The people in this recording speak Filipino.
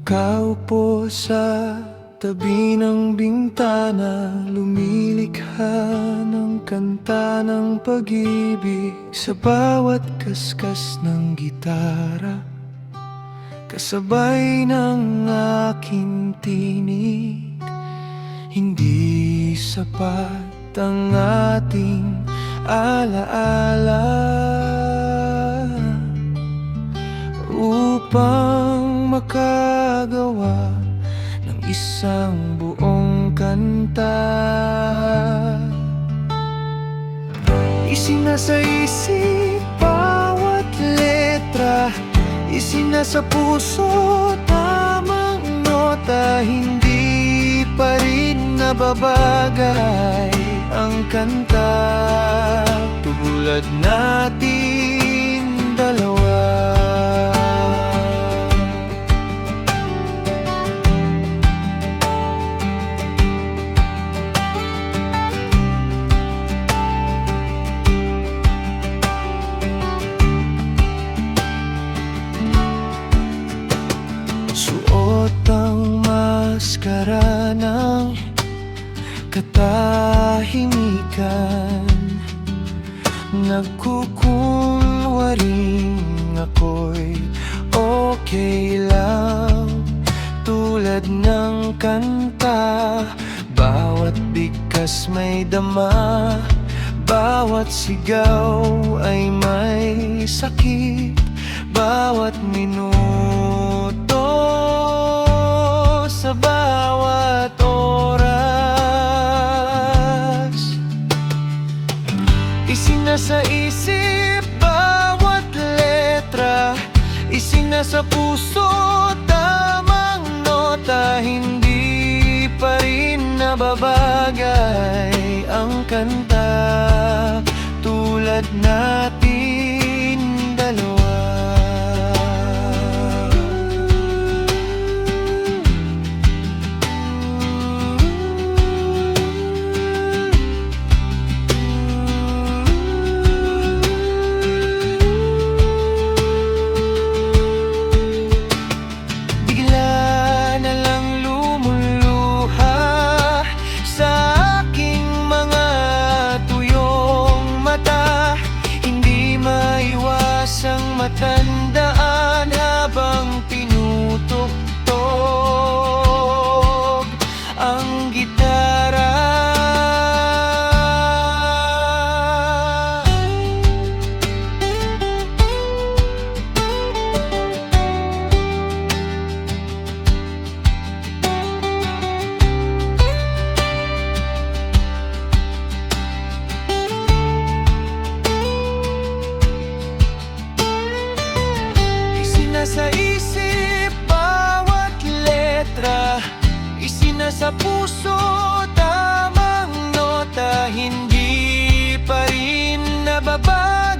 Nakaupo sa tabi ng bintana, lumilikha ng kanta ng pag-ibig sa bawat kaskas ng gitara. Kasabay ng aking tinig, hindi sapat ang ating alaala upang makagawa ng isang buong kanta. Isinasaisip bawat letra, isinasa puso tamang nota. Hindi pa rin nababagay ang kanta tulad natin dalawa. Suot ang maskara ng katahimikan, nagkukunwaring ako'y okay lang. Tulad ng kanta, bawat bigkas may dama, bawat sigaw ay may sakit, bawat minuto sa bawat oras. Isinasaisip bawat letra, isinasa puso tamang nota. Hindi pa rin nababagay ang kanta tulad natin dalawa. Matandaan habang tinutugtog ang gitara. Sa isip bawat letra, isinasa puso tamang nota. Hindi pa rin nababagay